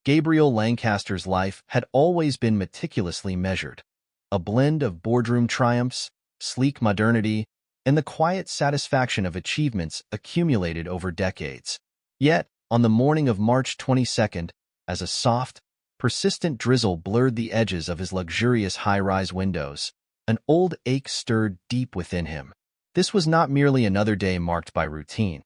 Gabriel Lancaster's life had always been meticulously measured, a blend of boardroom triumphs, sleek modernity, and the quiet satisfaction of achievements accumulated over decades. Yet, on the morning of March 22nd, as a soft, persistent drizzle blurred the edges of his luxurious high-rise windows, an old ache stirred deep within him. This was not merely another day marked by routine.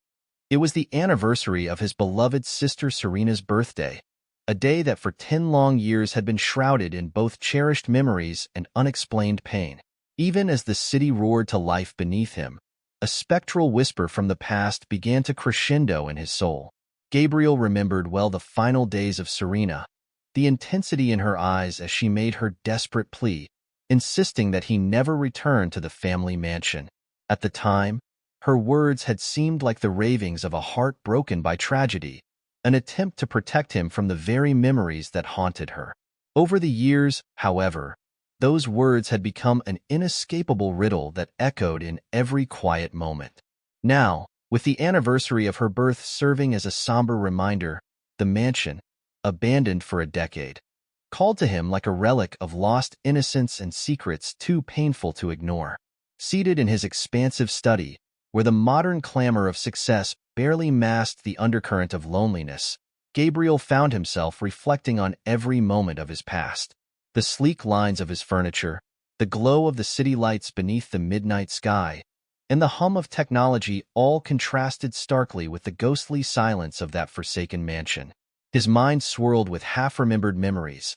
It was the anniversary of his beloved sister Serena's birthday, a day that for 10 long years had been shrouded in both cherished memories and unexplained pain. Even as the city roared to life beneath him, a spectral whisper from the past began to crescendo in his soul. Gabriel remembered well the final days of Serena, the intensity in her eyes as she made her desperate plea, insisting that he never return to the family mansion. At the time, her words had seemed like the ravings of a heart broken by tragedy, an attempt to protect him from the very memories that haunted her. Over the years, however, those words had become an inescapable riddle that echoed in every quiet moment. Now, with the anniversary of her birth serving as a somber reminder, the mansion, abandoned for a decade, called to him like a relic of lost innocence and secrets too painful to ignore. Seated in his expansive study, where the modern clamor of success barely masked the undercurrent of loneliness, Gabriel found himself reflecting on every moment of his past. The sleek lines of his furniture, the glow of the city lights beneath the midnight sky, and the hum of technology all contrasted starkly with the ghostly silence of that forsaken mansion. His mind swirled with half-remembered memories,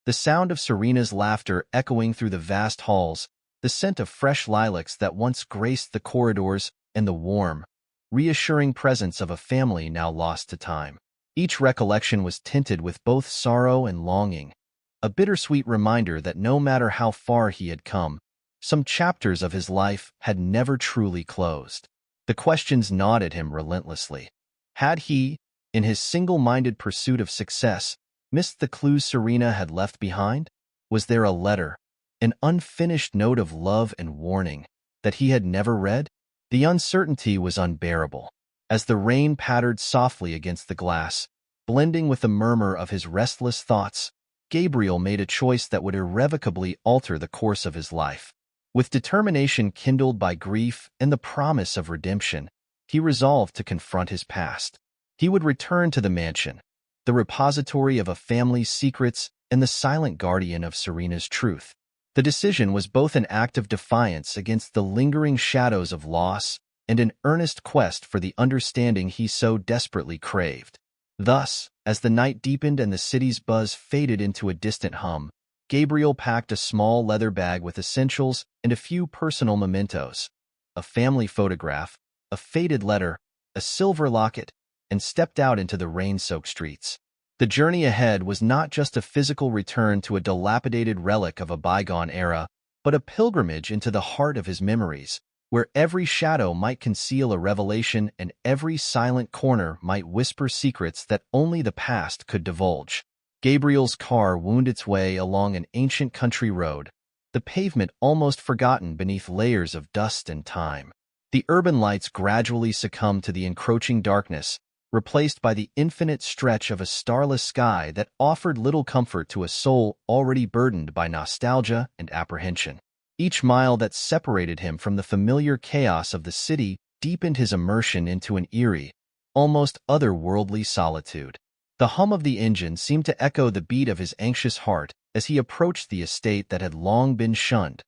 the sound of Serena's laughter echoing through the vast halls, the scent of fresh lilacs that once graced the corridors, and the warm, reassuring presence of a family now lost to time. Each recollection was tinted with both sorrow and longing, a bittersweet reminder that no matter how far he had come, some chapters of his life had never truly closed. The questions gnawed at him relentlessly. Had he, in his single-minded pursuit of success, missed the clues Serena had left behind? Was there a letter, an unfinished note of love and warning, that he had never read? The uncertainty was unbearable. As the rain pattered softly against the glass, blending with the murmur of his restless thoughts, Gabriel made a choice that would irrevocably alter the course of his life. With determination kindled by grief and the promise of redemption, he resolved to confront his past. He would return to the mansion, the repository of a family's secrets and the silent guardian of Serena's truth. The decision was both an act of defiance against the lingering shadows of loss and an earnest quest for the understanding he so desperately craved. Thus, as the night deepened and the city's buzz faded into a distant hum, Gabriel packed a small leather bag with essentials and a few personal mementos, a family photograph, a faded letter, a silver locket, and stepped out into the rain-soaked streets. The journey ahead was not just a physical return to a dilapidated relic of a bygone era, but a pilgrimage into the heart of his memories, where every shadow might conceal a revelation and every silent corner might whisper secrets that only the past could divulge. Gabriel's car wound its way along an ancient country road, the pavement almost forgotten beneath layers of dust and time. The urban lights gradually succumbed to the encroaching darkness, replaced by the infinite stretch of a starless sky that offered little comfort to a soul already burdened by nostalgia and apprehension. Each mile that separated him from the familiar chaos of the city deepened his immersion into an eerie, almost otherworldly solitude. The hum of the engine seemed to echo the beat of his anxious heart as he approached the estate that had long been shunned,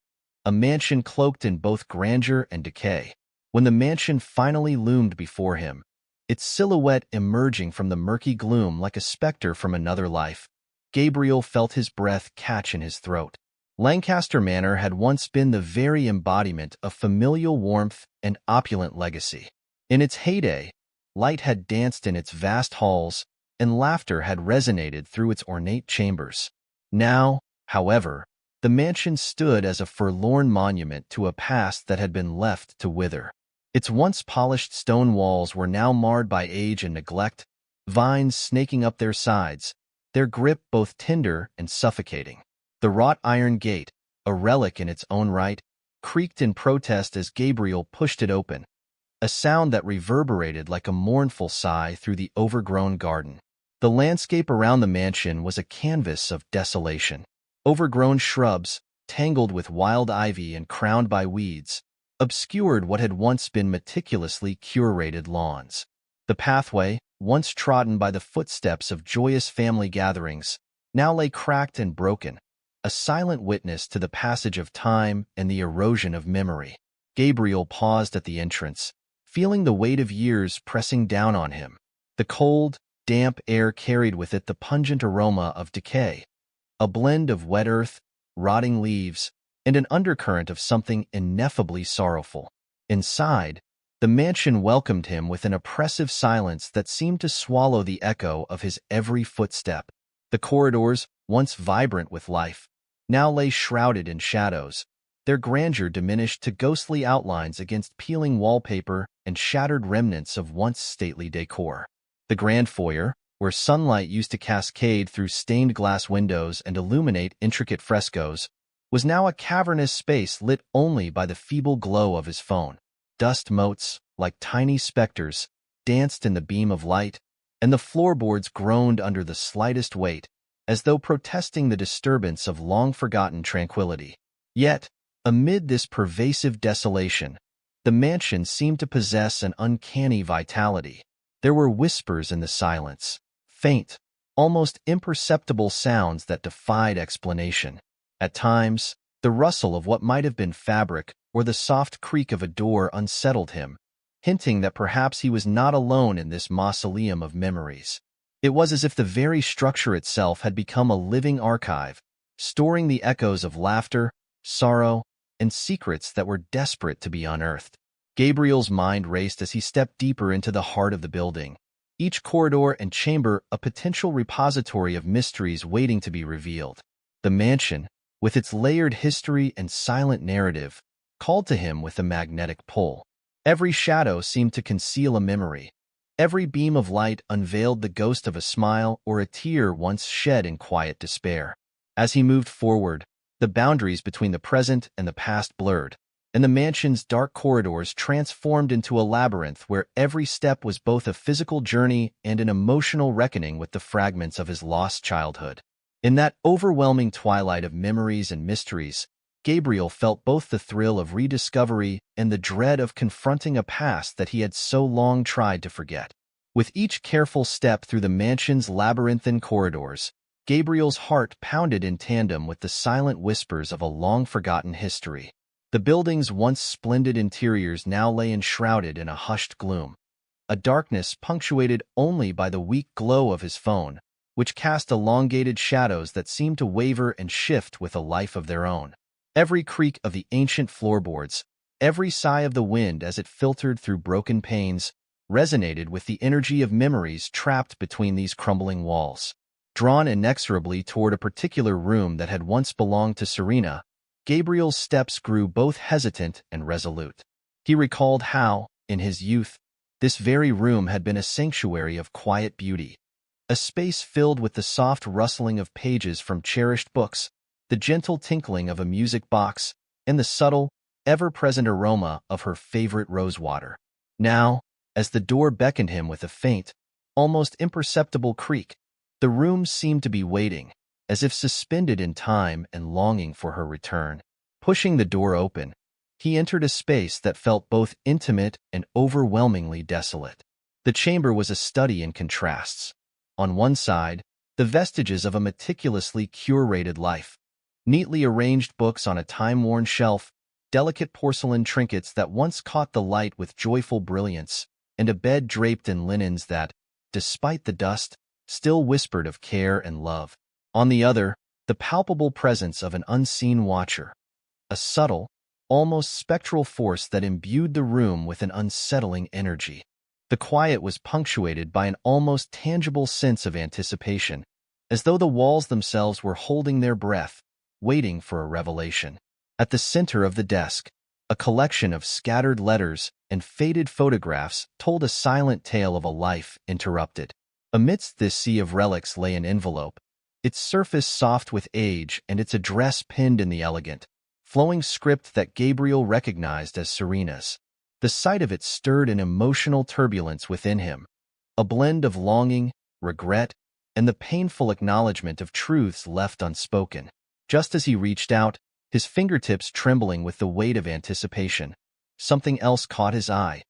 a mansion cloaked in both grandeur and decay. When the mansion finally loomed before him, its silhouette emerging from the murky gloom like a specter from another life, Gabriel felt his breath catch in his throat. Lancaster Manor had once been the very embodiment of familial warmth and opulent legacy. In its heyday, light had danced in its vast halls, and laughter had resonated through its ornate chambers. Now, however, the mansion stood as a forlorn monument to a past that had been left to wither. Its once polished stone walls were now marred by age and neglect, vines snaking up their sides, their grip both tender and suffocating. The wrought iron gate, a relic in its own right, creaked in protest as Gabriel pushed it open, a sound that reverberated like a mournful sigh through the overgrown garden. The landscape around the mansion was a canvas of desolation. Overgrown shrubs, tangled with wild ivy and crowned by weeds, obscured what had once been meticulously curated lawns. The pathway, once trodden by the footsteps of joyous family gatherings, now lay cracked and broken, a silent witness to the passage of time and the erosion of memory. Gabriel paused at the entrance, feeling the weight of years pressing down on him. The cold, damp air carried with it the pungent aroma of decay, a blend of wet earth, rotting leaves, and an undercurrent of something ineffably sorrowful. Inside, the mansion welcomed him with an oppressive silence that seemed to swallow the echo of his every footstep. The corridors, once vibrant with life, now lay shrouded in shadows, their grandeur diminished to ghostly outlines against peeling wallpaper and shattered remnants of once stately decor. The grand foyer, where sunlight used to cascade through stained glass windows and illuminate intricate frescoes, was now a cavernous space lit only by the feeble glow of his phone. Dust motes, like tiny specters, danced in the beam of light, and the floorboards groaned under the slightest weight, as though protesting the disturbance of long-forgotten tranquility. Yet, amid this pervasive desolation, the mansion seemed to possess an uncanny vitality. There were whispers in the silence, faint, almost imperceptible sounds that defied explanation. At times, the rustle of what might have been fabric or the soft creak of a door unsettled him, hinting that perhaps he was not alone in this mausoleum of memories. It was as if the very structure itself had become a living archive, storing the echoes of laughter, sorrow, and secrets that were desperate to be unearthed. Gabriel's mind raced as he stepped deeper into the heart of the building, each corridor and chamber a potential repository of mysteries waiting to be revealed. The mansion, with its layered history and silent narrative, called to him with a magnetic pull. Every shadow seemed to conceal a memory. Every beam of light unveiled the ghost of a smile or a tear once shed in quiet despair. As he moved forward, the boundaries between the present and the past blurred, and the mansion's dark corridors transformed into a labyrinth where every step was both a physical journey and an emotional reckoning with the fragments of his lost childhood. In that overwhelming twilight of memories and mysteries, Gabriel felt both the thrill of rediscovery and the dread of confronting a past that he had so long tried to forget. With each careful step through the mansion's labyrinthine corridors, Gabriel's heart pounded in tandem with the silent whispers of a long-forgotten history. The building's once splendid interiors now lay enshrouded in a hushed gloom, a darkness punctuated only by the weak glow of his phone, which cast elongated shadows that seemed to waver and shift with a life of their own. Every creak of the ancient floorboards, every sigh of the wind as it filtered through broken panes, resonated with the energy of memories trapped between these crumbling walls. Drawn inexorably toward a particular room that had once belonged to Serena, Gabriel's steps grew both hesitant and resolute. He recalled how, in his youth, this very room had been a sanctuary of quiet beauty, a space filled with the soft rustling of pages from cherished books, the gentle tinkling of a music box, and the subtle, ever-present aroma of her favorite rosewater. Now, as the door beckoned him with a faint, almost imperceptible creak, the room seemed to be waiting, as if suspended in time and longing for her return. Pushing the door open, he entered a space that felt both intimate and overwhelmingly desolate. The chamber was a study in contrasts. On one side, the vestiges of a meticulously curated life, neatly arranged books on a time-worn shelf, delicate porcelain trinkets that once caught the light with joyful brilliance, and a bed draped in linens that, despite the dust, still whispered of care and love. On the other, the palpable presence of an unseen watcher, a subtle, almost spectral force that imbued the room with an unsettling energy. The quiet was punctuated by an almost tangible sense of anticipation, as though the walls themselves were holding their breath, waiting for a revelation. At the center of the desk, a collection of scattered letters and faded photographs told a silent tale of a life interrupted. Amidst this sea of relics lay an envelope, its surface soft with age and its address pinned in the elegant, flowing script that Gabriel recognized as Serena's. The sight of it stirred an emotional turbulence within him, a blend of longing, regret, and the painful acknowledgement of truths left unspoken. Just as he reached out, his fingertips trembling with the weight of anticipation, something else caught his eye.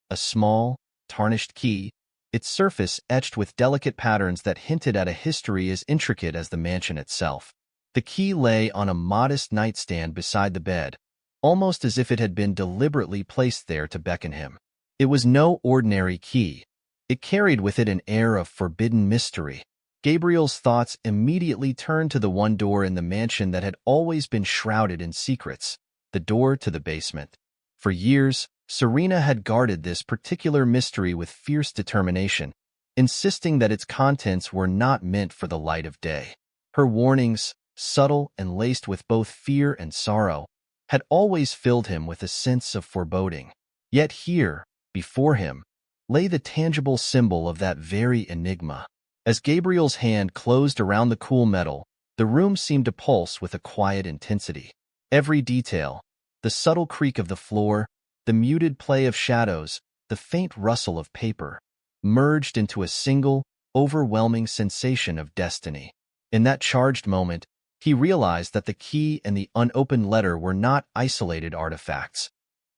A small, tarnished key, its surface etched with delicate patterns that hinted at a history as intricate as the mansion itself. The key lay on a modest nightstand beside the bed, almost as if it had been deliberately placed there to beckon him. It was no ordinary key. It carried with it an air of forbidden mystery. Gabriel's thoughts immediately turned to the one door in the mansion that had always been shrouded in secrets, the door to the basement. For years, Serena had guarded this particular mystery with fierce determination, insisting that its contents were not meant for the light of day. Her warnings, subtle and laced with both fear and sorrow, had always filled him with a sense of foreboding. Yet here, before him, lay the tangible symbol of that very enigma. As Gabriel's hand closed around the cool metal, the room seemed to pulse with a quiet intensity. Every detail, the subtle creak of the floor, the muted play of shadows, the faint rustle of paper, merged into a single, overwhelming sensation of destiny. In that charged moment, he realized that the key and the unopened letter were not isolated artifacts.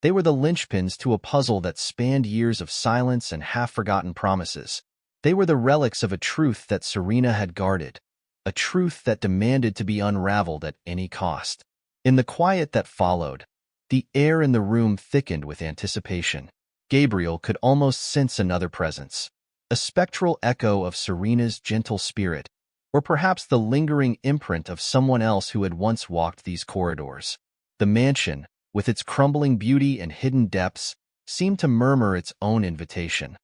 They were the linchpins to a puzzle that spanned years of silence and half-forgotten promises. They were the relics of a truth that Serena had guarded, a truth that demanded to be unraveled at any cost. In the quiet that followed, the air in the room thickened with anticipation. Gabriel could almost sense another presence, a spectral echo of Serena's gentle spirit, or perhaps the lingering imprint of someone else who had once walked these corridors. The mansion, with its crumbling beauty and hidden depths, seemed to murmur its own invitation.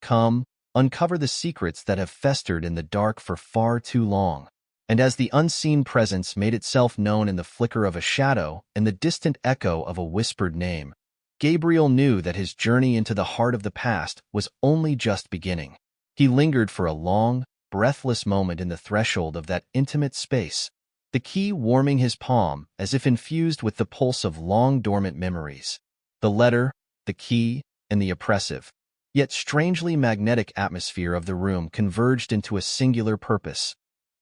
Come, uncover the secrets that have festered in the dark for far too long. And as the unseen presence made itself known in the flicker of a shadow and the distant echo of a whispered name, Gabriel knew that his journey into the heart of the past was only just beginning. He lingered for a long, breathless moment in the threshold of that intimate space, the key warming his palm as if infused with the pulse of long-dormant memories. The letter, the key, and the oppressive, yet strangely magnetic atmosphere of the room converged into a singular purpose,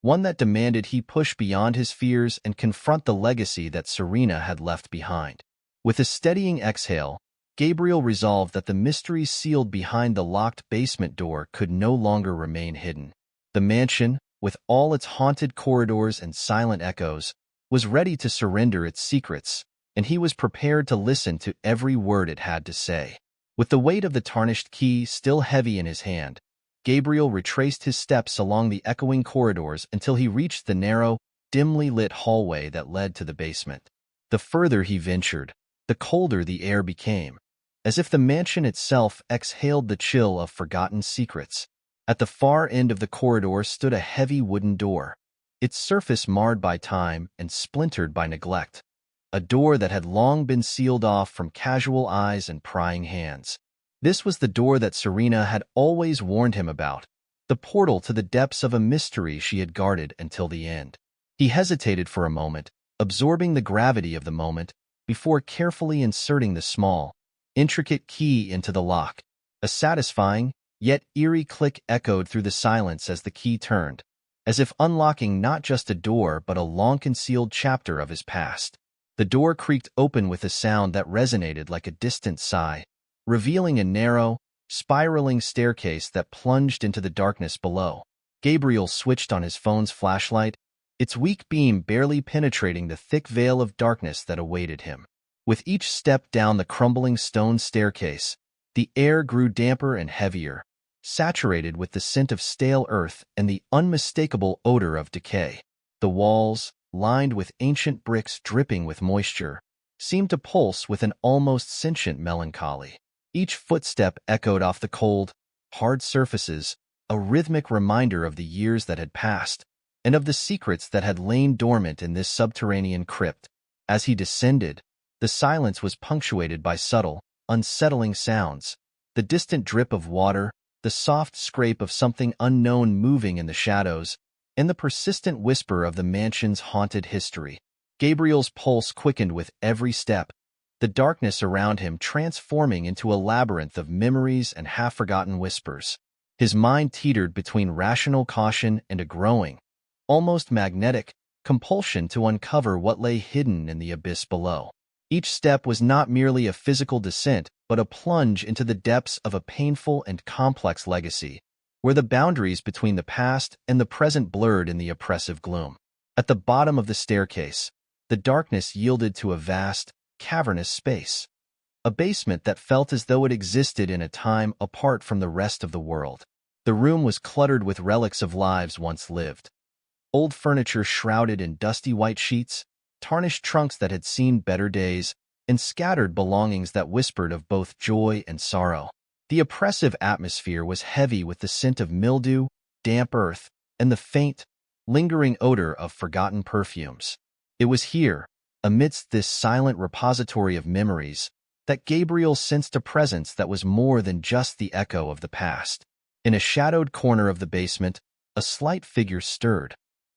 one that demanded he push beyond his fears and confront the legacy that Serena had left behind. With a steadying exhale, Gabriel resolved that the mystery sealed behind the locked basement door could no longer remain hidden. The mansion, with all its haunted corridors and silent echoes, was ready to surrender its secrets, and he was prepared to listen to every word it had to say. With the weight of the tarnished key still heavy in his hand, Gabriel retraced his steps along the echoing corridors until he reached the narrow, dimly lit hallway that led to the basement. The further he ventured, the colder the air became, as if the mansion itself exhaled the chill of forgotten secrets. At the far end of the corridor stood a heavy wooden door, its surface marred by time and splintered by neglect, a door that had long been sealed off from casual eyes and prying hands. This was the door that Serena had always warned him about, the portal to the depths of a mystery she had guarded until the end. He hesitated for a moment, absorbing the gravity of the moment, before carefully inserting the small, intricate key into the lock. A satisfying, yet eerie click echoed through the silence as the key turned, as if unlocking not just a door but a long-concealed chapter of his past. The door creaked open with a sound that resonated like a distant sigh, revealing a narrow, spiraling staircase that plunged into the darkness below. Gabriel switched on his phone's flashlight, its weak beam barely penetrating the thick veil of darkness that awaited him. With each step down the crumbling stone staircase, the air grew damper and heavier, saturated with the scent of stale earth and the unmistakable odor of decay. The walls, lined with ancient bricks dripping with moisture, seemed to pulse with an almost sentient melancholy. Each footstep echoed off the cold, hard surfaces, a rhythmic reminder of the years that had passed, and of the secrets that had lain dormant in this subterranean crypt. As he descended, the silence was punctuated by subtle, unsettling sounds, the distant drip of water, the soft scrape of something unknown moving in the shadows, and the persistent whisper of the mansion's haunted history. Gabriel's pulse quickened with every step, the darkness around him transforming into a labyrinth of memories and half-forgotten whispers. His mind teetered between rational caution and a growing, almost magnetic, compulsion to uncover what lay hidden in the abyss below. Each step was not merely a physical descent, but a plunge into the depths of a painful and complex legacy, where the boundaries between the past and the present blurred in the oppressive gloom. At the bottom of the staircase, the darkness yielded to a vast, cavernous space, a basement that felt as though it existed in a time apart from the rest of the world. The room was cluttered with relics of lives once lived. Old furniture shrouded in dusty white sheets, tarnished trunks that had seen better days, and scattered belongings that whispered of both joy and sorrow. The oppressive atmosphere was heavy with the scent of mildew, damp earth, and the faint, lingering odor of forgotten perfumes. It was here, amidst this silent repository of memories, that Gabriel sensed a presence that was more than just the echo of the past. In a shadowed corner of the basement, a slight figure stirred.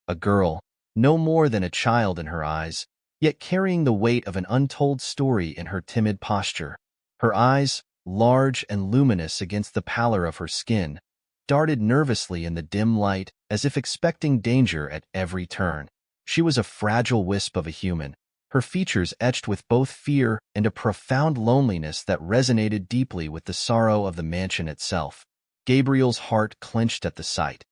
A girl, no more than a child in her eyes, yet carrying the weight of an untold story in her timid posture. Her eyes, large and luminous against the pallor of her skin, darted nervously in the dim light as if expecting danger at every turn. She was a fragile wisp of a human, her features etched with both fear and a profound loneliness that resonated deeply with the sorrow of the mansion itself. Gabriel's heart clenched at the sight.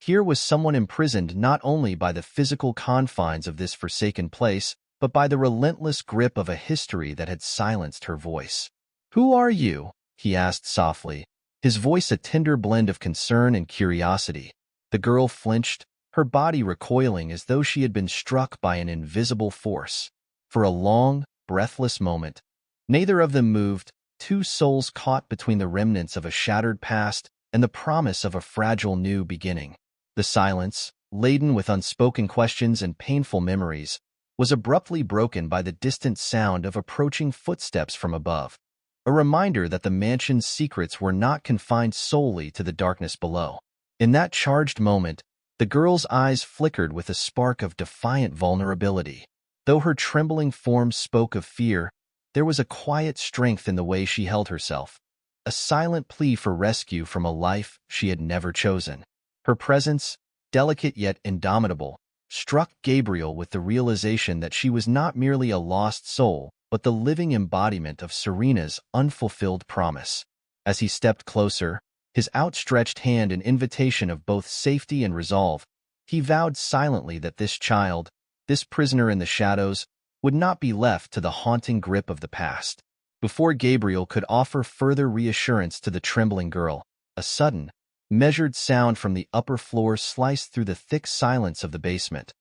Here was someone imprisoned not only by the physical confines of this forsaken place, but by the relentless grip of a history that had silenced her voice. "Who are you?" he asked softly, his voice a tender blend of concern and curiosity. The girl flinched, her body recoiling as though she had been struck by an invisible force. For a long, breathless moment, neither of them moved, two souls caught between the remnants of a shattered past and the promise of a fragile new beginning. The silence, laden with unspoken questions and painful memories, was abruptly broken by the distant sound of approaching footsteps from above, a reminder that the mansion's secrets were not confined solely to the darkness below. In that charged moment, the girl's eyes flickered with a spark of defiant vulnerability. Though her trembling form spoke of fear, there was a quiet strength in the way she held herself, a silent plea for rescue from a life she had never chosen. Her presence, delicate yet indomitable, struck Gabriel with the realization that she was not merely a lost soul, but the living embodiment of Serena's unfulfilled promise. As he stepped closer, his outstretched hand an invitation of both safety and resolve, he vowed silently that this child, this prisoner in the shadows, would not be left to the haunting grip of the past. Before Gabriel could offer further reassurance to the trembling girl, a sudden, measured sound from the upper floor sliced through the thick silence of the basement,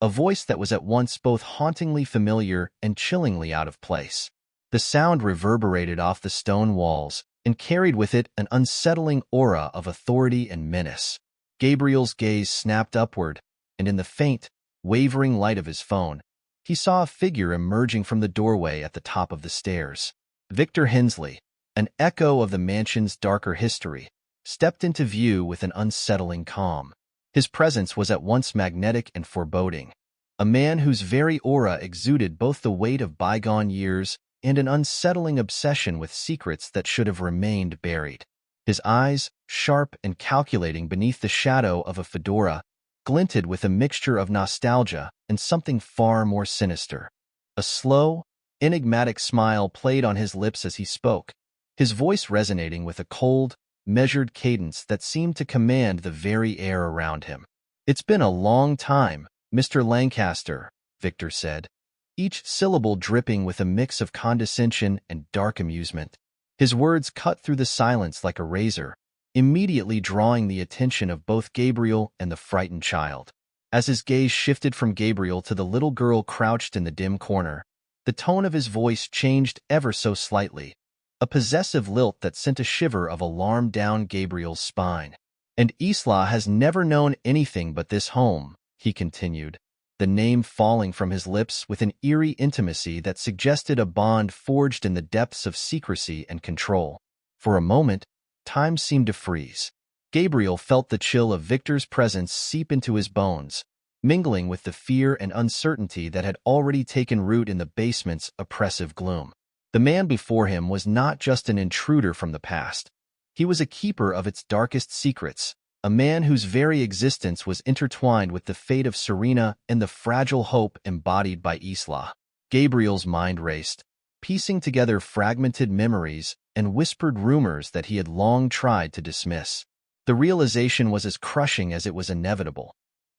a voice that was at once both hauntingly familiar and chillingly out of place. The sound reverberated off the stone walls and carried with it an unsettling aura of authority and menace. Gabriel's gaze snapped upward, and in the faint, wavering light of his phone, he saw a figure emerging from the doorway at the top of the stairs. Victor Hensley, an echo of the mansion's darker history, stepped into view with an unsettling calm. His presence was at once magnetic and foreboding, a man whose very aura exuded both the weight of bygone years and an unsettling obsession with secrets that should have remained buried. His eyes, sharp and calculating beneath the shadow of a fedora, glinted with a mixture of nostalgia and something far more sinister. A slow, enigmatic smile played on his lips as he spoke, his voice resonating with a cold, measured cadence that seemed to command the very air around him. "It's been a long time, Mr. Lancaster," Victor said, each syllable dripping with a mix of condescension and dark amusement. His words cut through the silence like a razor, immediately drawing the attention of both Gabriel and the frightened child. As his gaze shifted from Gabriel to the little girl crouched in the dim corner, the tone of his voice changed ever so slightly, a possessive lilt that sent a shiver of alarm down Gabriel's spine. "And Isla has never known anything but this home," he continued, the name falling from his lips with an eerie intimacy that suggested a bond forged in the depths of secrecy and control. For a moment, time seemed to freeze. Gabriel felt the chill of Victor's presence seep into his bones, mingling with the fear and uncertainty that had already taken root in the basement's oppressive gloom. The man before him was not just an intruder from the past, He was a keeper of its darkest secrets, a man whose very existence was intertwined with the fate of Serena and the fragile hope embodied by Isla. Gabriel's mind raced, piecing together fragmented memories and whispered rumors that he had long tried to dismiss. The realization was as crushing as it was inevitable.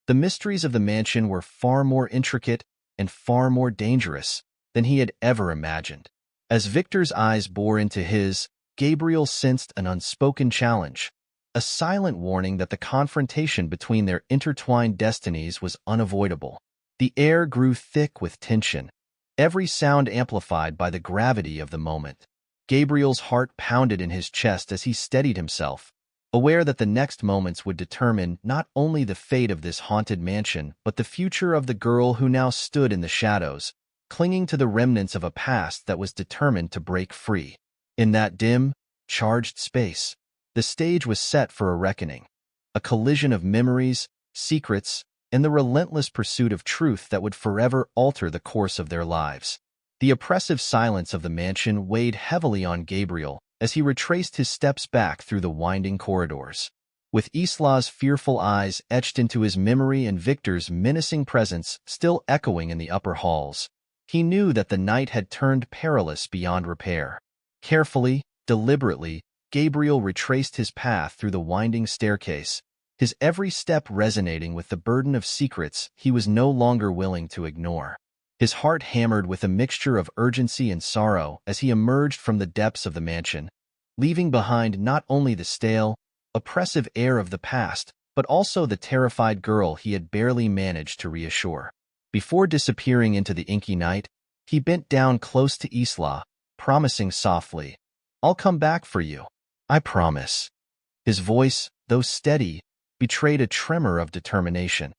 The mysteries of the mansion were far more intricate and far more dangerous than he had ever imagined. As Victor's eyes bore into his, Gabriel sensed an unspoken challenge, a silent warning that the confrontation between their intertwined destinies was unavoidable. The air grew thick with tension, every sound amplified by the gravity of the moment. Gabriel's heart pounded in his chest as he steadied himself, aware that the next moments would determine not only the fate of this haunted mansion, but the future of the girl who now stood in the shadows, clinging to the remnants of a past that was determined to break free. In that dim, charged space, the stage was set for a reckoning, a collision of memories, secrets, and the relentless pursuit of truth that would forever alter the course of their lives. The oppressive silence of the mansion weighed heavily on Gabriel as he retraced his steps back through the winding corridors. With Isla's fearful eyes etched into his memory and Victor's menacing presence still echoing in the upper halls, he knew that the night had turned perilous beyond repair. Carefully, deliberately, Gabriel retraced his path through the winding staircase, his every step resonating with the burden of secrets he was no longer willing to ignore. His heart hammered with a mixture of urgency and sorrow as he emerged from the depths of the mansion, leaving behind not only the stale, oppressive air of the past, but also the terrified girl he had barely managed to reassure. Before disappearing into the inky night, he bent down close to Isla, promising softly, "I'll come back for you. I promise." His voice, though steady, betrayed a tremor of determination,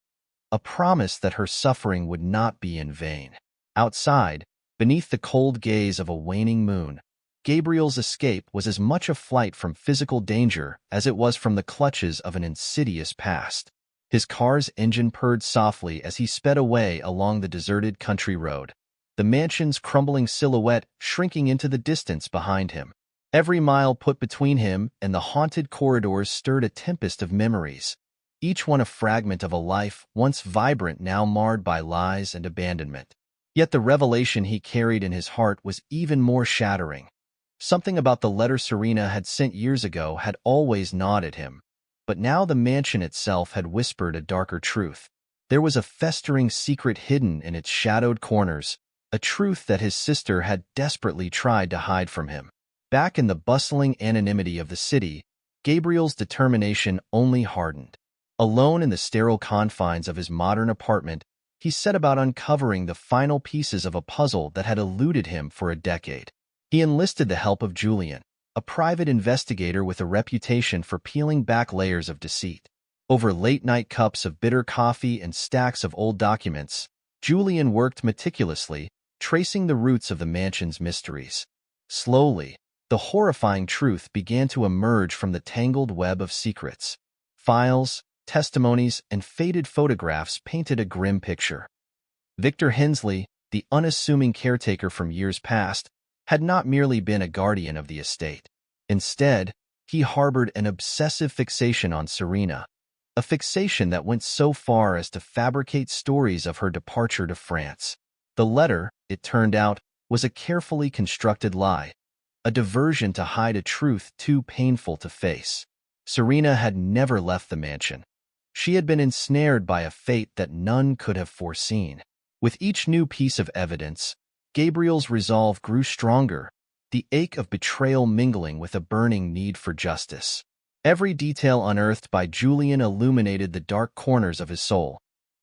a promise that her suffering would not be in vain. Outside, beneath the cold gaze of a waning moon, Gabriel's escape was as much a flight from physical danger as it was from the clutches of an insidious past. His car's engine purred softly as he sped away along the deserted country road, the mansion's crumbling silhouette shrinking into the distance behind him. Every mile put between him and the haunted corridors stirred a tempest of memories, each one a fragment of a life once vibrant now marred by lies and abandonment. Yet the revelation he carried in his heart was even more shattering. Something about the letter Serena had sent years ago had always gnawed at him, but now the mansion itself had whispered a darker truth. There was a festering secret hidden in its shadowed corners, a truth that his sister had desperately tried to hide from him. Back in the bustling anonymity of the city, Gabriel's determination only hardened. Alone in the sterile confines of his modern apartment, he set about uncovering the final pieces of a puzzle that had eluded him for a decade. He enlisted the help of Julian, a private investigator with a reputation for peeling back layers of deceit. Over late-night cups of bitter coffee and stacks of old documents, Julian worked meticulously, tracing the roots of the mansion's mysteries. Slowly, the horrifying truth began to emerge from the tangled web of secrets. Files, testimonies, and faded photographs painted a grim picture. Victor Hensley, the unassuming caretaker from years past, had not merely been a guardian of the estate. Instead, he harbored an obsessive fixation on Serena, a fixation that went so far as to fabricate stories of her departure to France. The letter, it turned out, was a carefully constructed lie, a diversion to hide a truth too painful to face. Serena had never left the mansion. She had been ensnared by a fate that none could have foreseen. With each new piece of evidence, Gabriel's resolve grew stronger, the ache of betrayal mingling with a burning need for justice. Every detail unearthed by Julian illuminated the dark corners of his soul.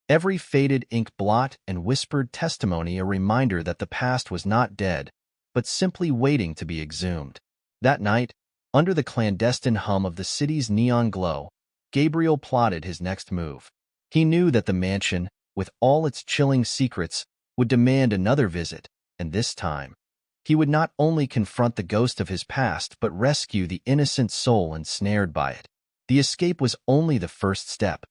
Every faded ink blot and whispered testimony a reminder that the past was not dead, but simply waiting to be exhumed. That night, under the clandestine hum of the city's neon glow, Gabriel plotted his next move. He knew that the mansion, with all its chilling secrets, would demand another visit, and this time, he would not only confront the ghost of his past but rescue the innocent soul ensnared by it. The escape was only the first step.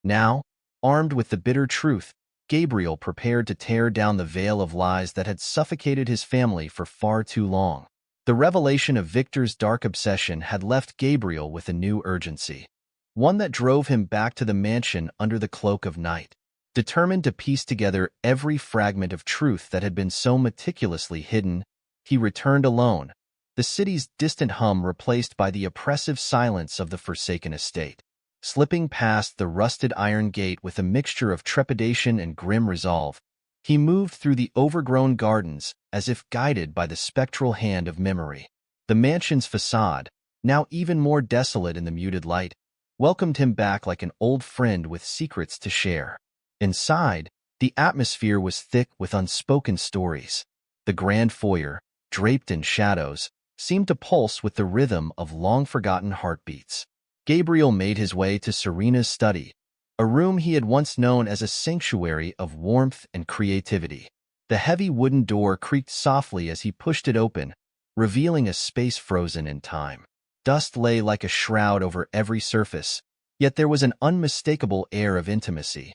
Now, armed with the bitter truth, Gabriel prepared to tear down the veil of lies that had suffocated his family for far too long. The revelation of Victor's dark obsession had left Gabriel with a new urgency, one that drove him back to the mansion under the cloak of night. Determined to piece together every fragment of truth that had been so meticulously hidden, he returned alone, the city's distant hum replaced by the oppressive silence of the forsaken estate. Slipping past the rusted iron gate with a mixture of trepidation and grim resolve, he moved through the overgrown gardens as if guided by the spectral hand of memory. The mansion's facade, now even more desolate in the muted light, welcomed him back like an old friend with secrets to share. Inside, the atmosphere was thick with unspoken stories. The grand foyer, draped in shadows, seemed to pulse with the rhythm of long-forgotten heartbeats. Gabriel made his way to Serena's study, a room he had once known as a sanctuary of warmth and creativity. The heavy wooden door creaked softly as he pushed it open, revealing a space frozen in time. Dust lay like a shroud over every surface, yet there was an unmistakable air of intimacy.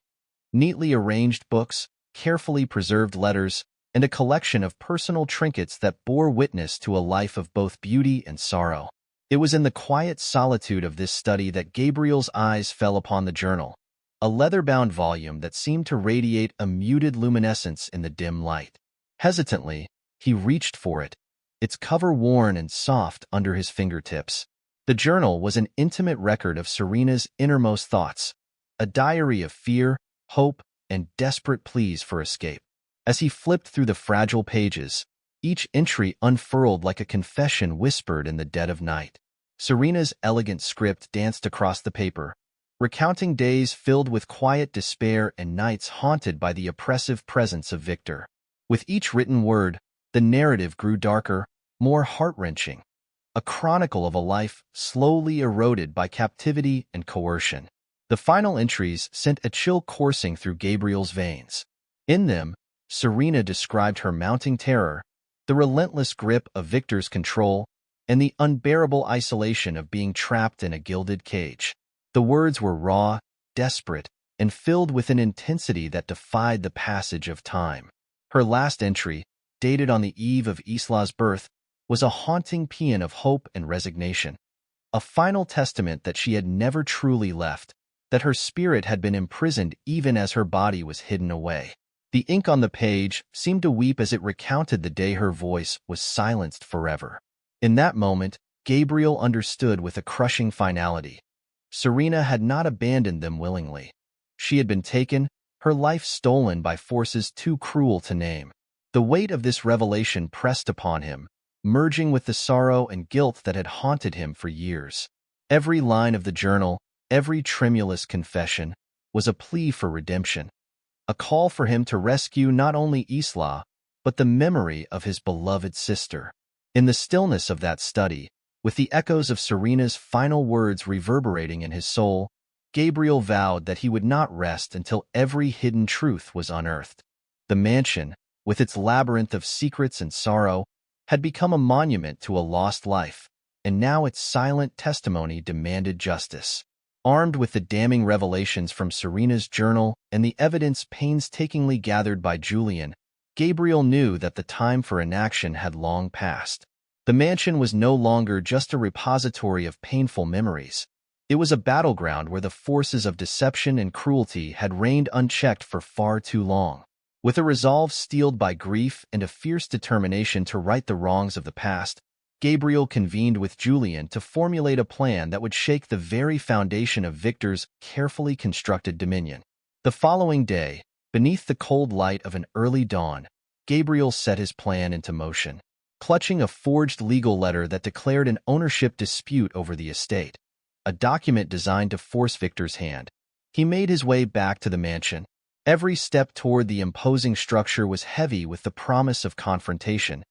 Neatly arranged books, carefully preserved letters, and a collection of personal trinkets that bore witness to a life of both beauty and sorrow. It was in the quiet solitude of this study that Gabriel's eyes fell upon the journal, a leather-bound volume that seemed to radiate a muted luminescence in the dim light. Hesitantly, he reached for it, its cover worn and soft under his fingertips. The journal was an intimate record of Serena's innermost thoughts, a diary of fear, hope, and desperate pleas for escape. As he flipped through the fragile pages, each entry unfurled like a confession whispered in the dead of night. Serena's elegant script danced across the paper, recounting days filled with quiet despair and nights haunted by the oppressive presence of Victor. With each written word, the narrative grew darker, more heart-wrenching, a chronicle of a life slowly eroded by captivity and coercion. The final entries sent a chill coursing through Gabriel's veins. In them, Serena described her mounting terror, the relentless grip of Victor's control, and the unbearable isolation of being trapped in a gilded cage. The words were raw, desperate, and filled with an intensity that defied the passage of time. Her last entry, dated on the eve of Isla's birth, was a haunting paean of hope and resignation, a final testament that she had never truly left, that her spirit had been imprisoned even as her body was hidden away. The ink on the page seemed to weep as it recounted the day her voice was silenced forever. In that moment, Gabriel understood with a crushing finality. Serena had not abandoned them willingly. She had been taken, her life stolen by forces too cruel to name. The weight of this revelation pressed upon him, merging with the sorrow and guilt that had haunted him for years. Every line of the journal, every tremulous confession, was a plea for redemption, a call for him to rescue not only Isla, but the memory of his beloved sister. In the stillness of that study, with the echoes of Serena's final words reverberating in his soul, Gabriel vowed that he would not rest until every hidden truth was unearthed. The mansion, with its labyrinth of secrets and sorrow, had become a monument to a lost life, and now its silent testimony demanded justice. Armed with the damning revelations from Serena's journal and the evidence painstakingly gathered by Julian, Gabriel knew that the time for inaction had long passed. The mansion was no longer just a repository of painful memories. It was a battleground where the forces of deception and cruelty had reigned unchecked for far too long. With a resolve steeled by grief and a fierce determination to right the wrongs of the past, Gabriel convened with Julian to formulate a plan that would shake the very foundation of Victor's carefully constructed dominion. The following day, beneath the cold light of an early dawn, Gabriel set his plan into motion. Clutching a forged legal letter that declared an ownership dispute over the estate, a document designed to force Victor's hand, he made his way back to the mansion. Every step toward the imposing structure was heavy with the promise of confrontation,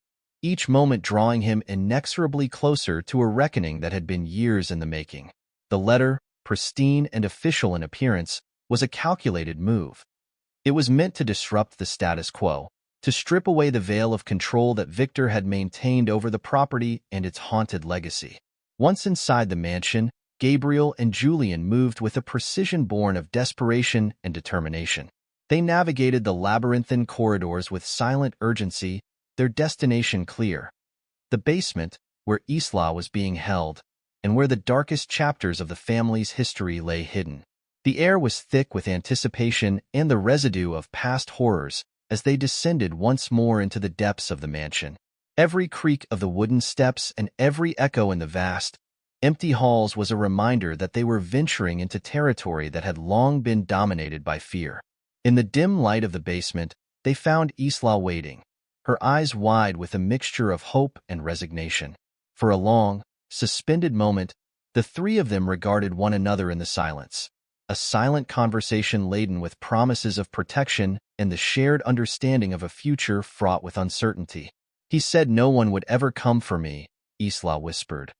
each moment drawing him inexorably closer to a reckoning that had been years in the making. The letter, pristine and official in appearance, was a calculated move. It was meant to disrupt the status quo, to strip away the veil of control that Victor had maintained over the property and its haunted legacy. Once inside the mansion, Gabriel and Julian moved with a precision born of desperation and determination. They navigated the labyrinthine corridors with silent urgency, their destination clear: the basement, where Isla was being held, and where the darkest chapters of the family's history lay hidden. The air was thick with anticipation and the residue of past horrors as they descended once more into the depths of the mansion. Every creak of the wooden steps and every echo in the vast, empty halls was a reminder that they were venturing into territory that had long been dominated by fear. In the dim light of the basement, they found Isla waiting, her eyes wide with a mixture of hope and resignation. For a long, suspended moment, the three of them regarded one another in the silence, a silent conversation laden with promises of protection and the shared understanding of a future fraught with uncertainty. "He said no one would ever come for me," Isla whispered,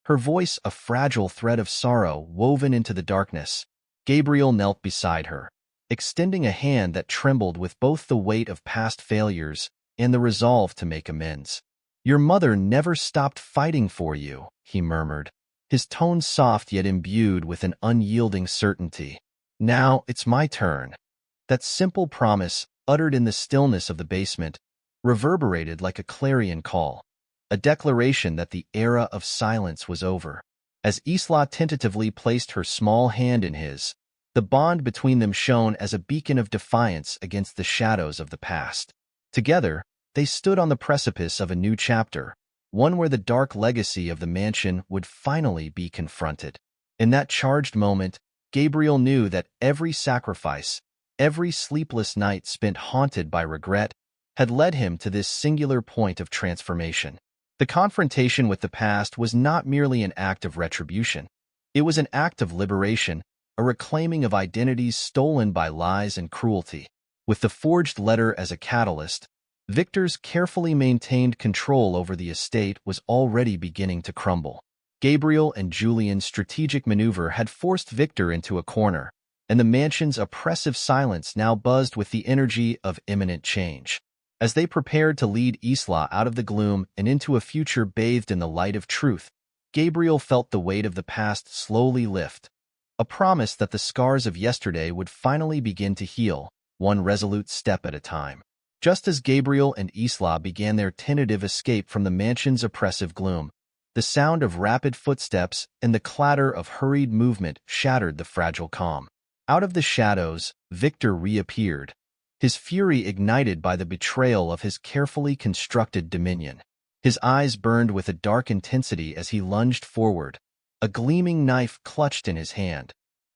her voice a fragile thread of sorrow woven into the darkness. Gabriel knelt beside her, extending a hand that trembled with both the weight of past failures and the resolve to make amends. "Your mother never stopped fighting for you," he murmured, his tone soft yet imbued with an unyielding certainty. "Now it's my turn." That simple promise, uttered in the stillness of the basement, reverberated like a clarion call, a declaration that the era of silence was over. As Isla tentatively placed her small hand in his, the bond between them shone as a beacon of defiance against the shadows of the past. Together, they stood on the precipice of a new chapter, one where the dark legacy of the mansion would finally be confronted. In that charged moment, Gabriel knew that every sacrifice, every sleepless night spent haunted by regret, had led him to this singular point of transformation. The confrontation with the past was not merely an act of retribution. It was an act of liberation, a reclaiming of identities stolen by lies and cruelty. With the forged letter as a catalyst, Victor's carefully maintained control over the estate was already beginning to crumble. Gabriel and Julian's strategic maneuver had forced Victor into a corner, and the mansion's oppressive silence now buzzed with the energy of imminent change. As they prepared to lead Isla out of the gloom and into a future bathed in the light of truth, Gabriel felt the weight of the past slowly lift, a promise that the scars of yesterday would finally begin to heal, one resolute step at a time. Just as Gabriel and Isla began their tentative escape from the mansion's oppressive gloom, the sound of rapid footsteps and the clatter of hurried movement shattered the fragile calm. Out of the shadows, Victor reappeared, his fury ignited by the betrayal of his carefully constructed dominion. His eyes burned with a dark intensity as he lunged forward, a gleaming knife clutched in his hand,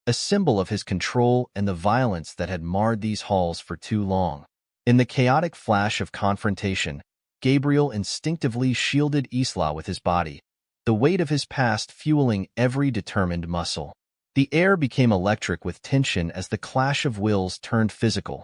a symbol of his control and the violence that had marred these halls for too long. In the chaotic flash of confrontation, Gabriel instinctively shielded Isla with his body, the weight of his past fueling every determined muscle. The air became electric with tension as the clash of wills turned physical,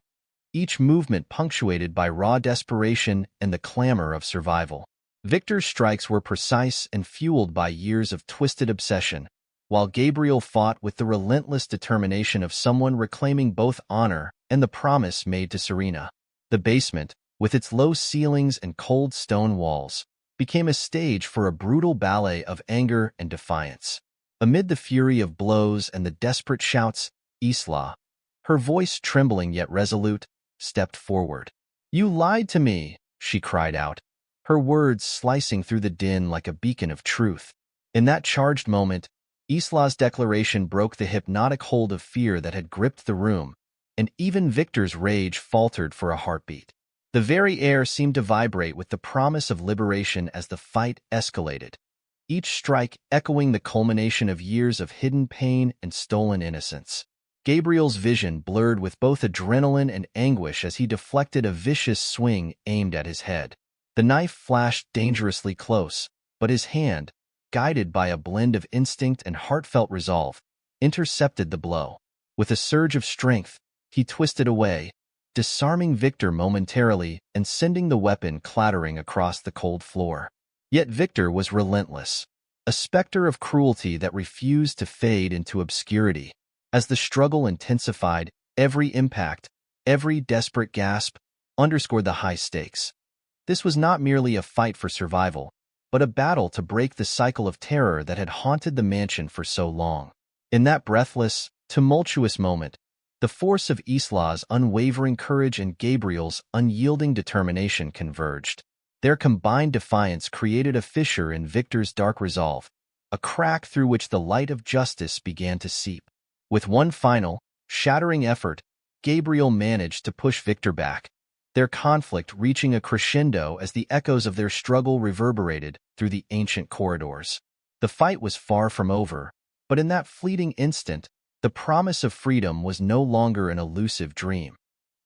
each movement punctuated by raw desperation and the clamor of survival. Victor's strikes were precise and fueled by years of twisted obsession, while Gabriel fought with the relentless determination of someone reclaiming both honor and the promise made to Serena. The basement, with its low ceilings and cold stone walls, became a stage for a brutal ballet of anger and defiance. Amid the fury of blows and the desperate shouts, Isla, her voice trembling yet resolute, stepped forward. "You lied to me," she cried out, her words slicing through the din like a beacon of truth. In that charged moment, Isla's declaration broke the hypnotic hold of fear that had gripped the room, and even Victor's rage faltered for a heartbeat. The very air seemed to vibrate with the promise of liberation as the fight escalated, each strike echoing the culmination of years of hidden pain and stolen innocence. Gabriel's vision blurred with both adrenaline and anguish as he deflected a vicious swing aimed at his head. The knife flashed dangerously close, but his hand, guided by a blend of instinct and heartfelt resolve, intercepted the blow. With a surge of strength, he twisted away, disarming Victor momentarily and sending the weapon clattering across the cold floor. Yet Victor was relentless, a specter of cruelty that refused to fade into obscurity. As the struggle intensified, every impact, every desperate gasp, underscored the high stakes. This was not merely a fight for survival, but a battle to break the cycle of terror that had haunted the mansion for so long. In that breathless, tumultuous moment, the force of Isla's unwavering courage and Gabriel's unyielding determination converged. Their combined defiance created a fissure in Victor's dark resolve, a crack through which the light of justice began to seep. With one final, shattering effort, Gabriel managed to push Victor back, their conflict reaching a crescendo as the echoes of their struggle reverberated through the ancient corridors. The fight was far from over, but in that fleeting instant, the promise of freedom was no longer an elusive dream.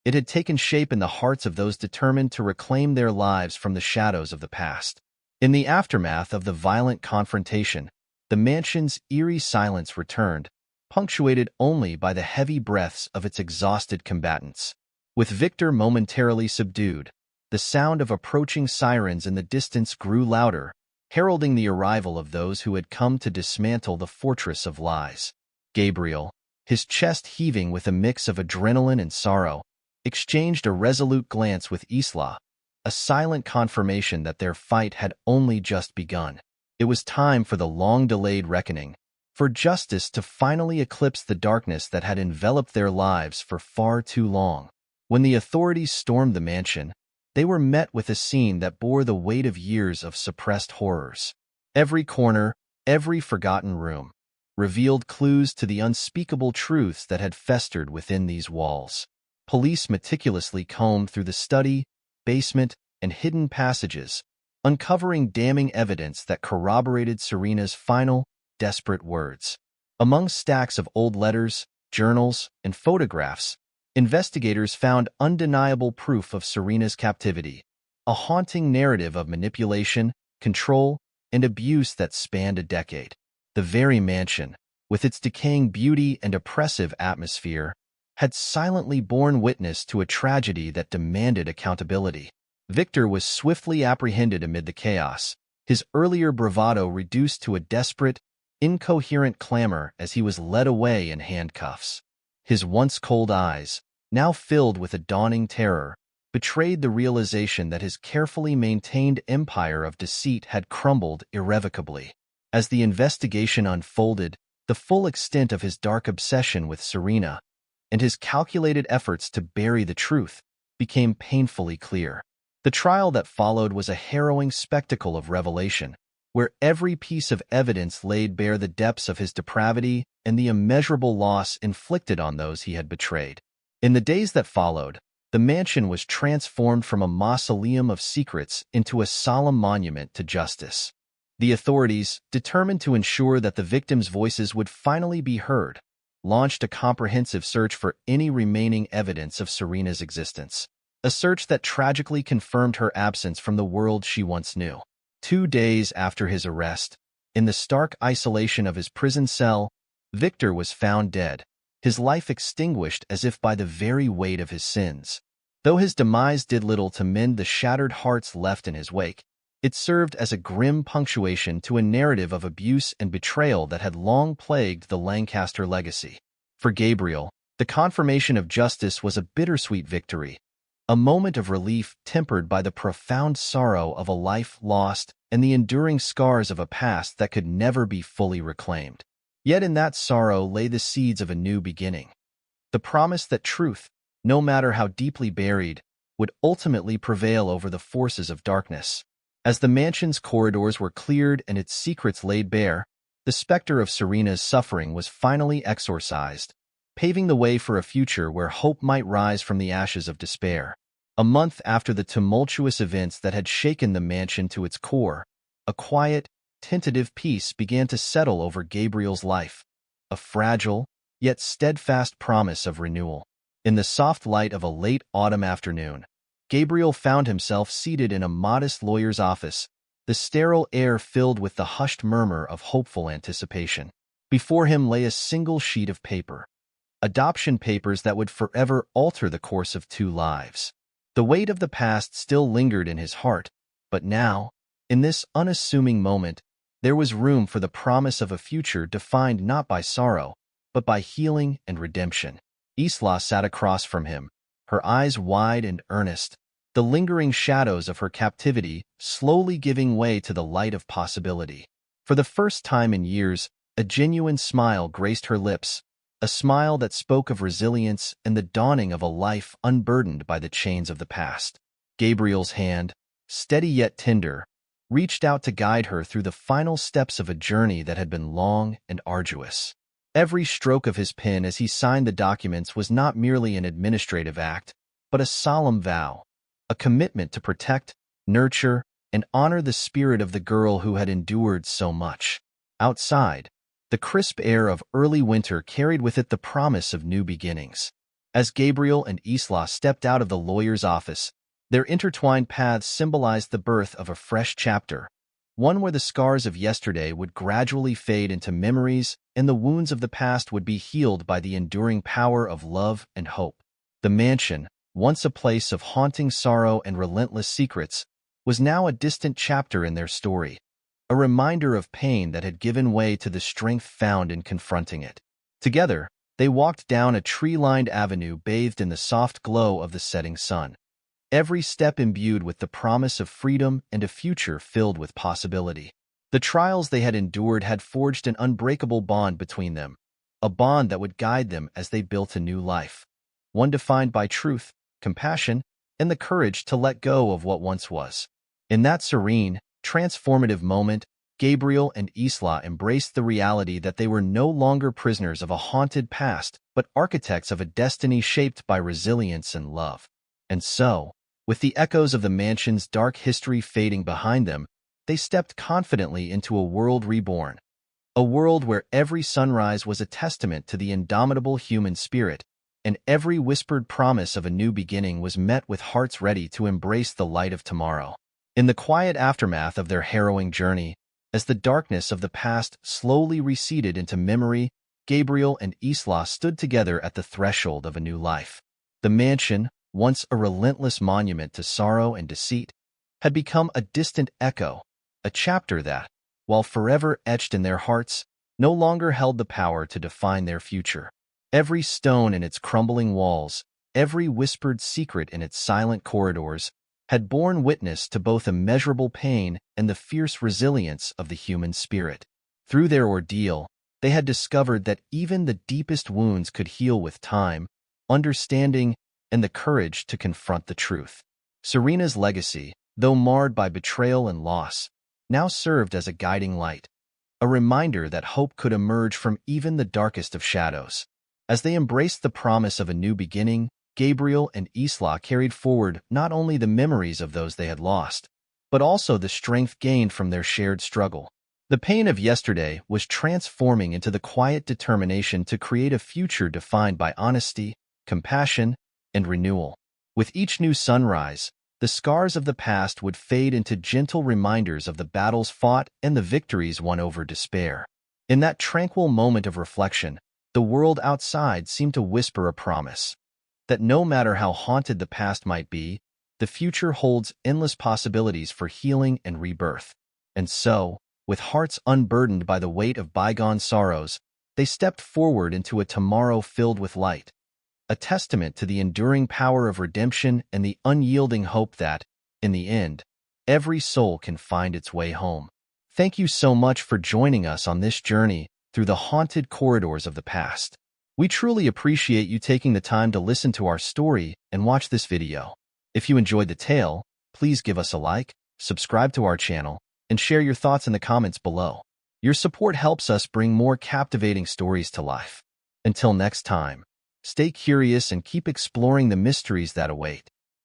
It had taken shape in the hearts of those determined to reclaim their lives from the shadows of the past. In the aftermath of the violent confrontation, the mansion's eerie silence returned, punctuated only by the heavy breaths of its exhausted combatants. With Victor momentarily subdued, the sound of approaching sirens in the distance grew louder, heralding the arrival of those who had come to dismantle the fortress of lies. Gabriel, his chest heaving with a mix of adrenaline and sorrow, exchanged a resolute glance with Isla, a silent confirmation that their fight had only just begun. It was time for the long-delayed reckoning, for justice to finally eclipse the darkness that had enveloped their lives for far too long. When the authorities stormed the mansion, they were met with a scene that bore the weight of years of suppressed horrors. Every corner, every forgotten room, revealed clues to the unspeakable truths that had festered within these walls. Police meticulously combed through the study, basement, and hidden passages, uncovering damning evidence that corroborated Serena's final, desperate words. Among stacks of old letters, journals, and photographs, investigators found undeniable proof of Serena's captivity, a haunting narrative of manipulation, control, and abuse that spanned a decade. The very mansion, with its decaying beauty and oppressive atmosphere, had silently borne witness to a tragedy that demanded accountability. Victor was swiftly apprehended amid the chaos, his earlier bravado reduced to a desperate, incoherent clamor as he was led away in handcuffs. His once cold eyes, now filled with a dawning terror, betrayed the realization that his carefully maintained empire of deceit had crumbled irrevocably. As the investigation unfolded, the full extent of his dark obsession with Serena and his calculated efforts to bury the truth became painfully clear. The trial that followed was a harrowing spectacle of revelation, where every piece of evidence laid bare the depths of his depravity and the immeasurable loss inflicted on those he had betrayed. In the days that followed, the mansion was transformed from a mausoleum of secrets into a solemn monument to justice. The authorities, determined to ensure that the victims' voices would finally be heard, launched a comprehensive search for any remaining evidence of Serena's existence, a search that tragically confirmed her absence from the world she once knew. 2 days after his arrest, in the stark isolation of his prison cell, Victor was found dead, his life extinguished as if by the very weight of his sins. Though his demise did little to mend the shattered hearts left in his wake, it served as a grim punctuation to a narrative of abuse and betrayal that had long plagued the Lancaster legacy. For Gabriel, the confirmation of justice was a bittersweet victory, a moment of relief tempered by the profound sorrow of a life lost and the enduring scars of a past that could never be fully reclaimed. Yet in that sorrow lay the seeds of a new beginning, the promise that truth, no matter how deeply buried, would ultimately prevail over the forces of darkness. As the mansion's corridors were cleared and its secrets laid bare, the specter of Serena's suffering was finally exorcised, paving the way for a future where hope might rise from the ashes of despair. A month after the tumultuous events that had shaken the mansion to its core, a quiet, tentative peace began to settle over Gabriel's life, a fragile, yet steadfast promise of renewal. In the soft light of a late autumn afternoon, Gabriel found himself seated in a modest lawyer's office, the sterile air filled with the hushed murmur of hopeful anticipation. Before him lay a single sheet of paper, adoption papers that would forever alter the course of 2 lives. The weight of the past still lingered in his heart, but now, in this unassuming moment, there was room for the promise of a future defined not by sorrow, but by healing and redemption. Isla sat across from him, her eyes wide and earnest, the lingering shadows of her captivity slowly giving way to the light of possibility. For the first time in years, a genuine smile graced her lips, a smile that spoke of resilience and the dawning of a life unburdened by the chains of the past. Gabriel's hand, steady yet tender, reached out to guide her through the final steps of a journey that had been long and arduous. Every stroke of his pen as he signed the documents was not merely an administrative act, but a solemn vow, a commitment to protect, nurture, and honor the spirit of the girl who had endured so much. Outside, the crisp air of early winter carried with it the promise of new beginnings. As Gabriel and Isla stepped out of the lawyer's office, their intertwined paths symbolized the birth of a fresh chapter, one where the scars of yesterday would gradually fade into memories and the wounds of the past would be healed by the enduring power of love and hope. The mansion, once a place of haunting sorrow and relentless secrets, was now a distant chapter in their story, a reminder of pain that had given way to the strength found in confronting it. Together, they walked down a tree-lined avenue bathed in the soft glow of the setting sun, every step imbued with the promise of freedom and a future filled with possibility. The trials they had endured had forged an unbreakable bond between them, a bond that would guide them as they built a new life, one defined by truth, compassion, and the courage to let go of what once was. In that serene, transformative moment, Gabriel and Isla embraced the reality that they were no longer prisoners of a haunted past, but architects of a destiny shaped by resilience and love. And so, with the echoes of the mansion's dark history fading behind them, they stepped confidently into a world reborn, a world where every sunrise was a testament to the indomitable human spirit, and every whispered promise of a new beginning was met with hearts ready to embrace the light of tomorrow. In the quiet aftermath of their harrowing journey, as the darkness of the past slowly receded into memory, Gabriel and Isla stood together at the threshold of a new life. The mansion, once a relentless monument to sorrow and deceit, had become a distant echo, a chapter that, while forever etched in their hearts, no longer held the power to define their future. Every stone in its crumbling walls, every whispered secret in its silent corridors, had borne witness to both immeasurable pain and the fierce resilience of the human spirit. Through their ordeal, they had discovered that even the deepest wounds could heal with time, understanding, and the courage to confront the truth. Serena's legacy, though marred by betrayal and loss, now served as a guiding light, a reminder that hope could emerge from even the darkest of shadows. As they embraced the promise of a new beginning, Gabriel and Isla carried forward not only the memories of those they had lost, but also the strength gained from their shared struggle. The pain of yesterday was transforming into the quiet determination to create a future defined by honesty, compassion, and renewal. With each new sunrise, the scars of the past would fade into gentle reminders of the battles fought and the victories won over despair. In that tranquil moment of reflection, the world outside seemed to whisper a promise that no matter how haunted the past might be, the future holds endless possibilities for healing and rebirth. And so, with hearts unburdened by the weight of bygone sorrows, they stepped forward into a tomorrow filled with light, a testament to the enduring power of redemption and the unyielding hope that, in the end, every soul can find its way home. Thank you so much for joining us on this journey through the haunted corridors of the past. We truly appreciate you taking the time to listen to our story and watch this video. If you enjoyed the tale, please give us a like, subscribe to our channel, and share your thoughts in the comments below. Your support helps us bring more captivating stories to life. Until next time, stay curious and keep exploring the mysteries that await.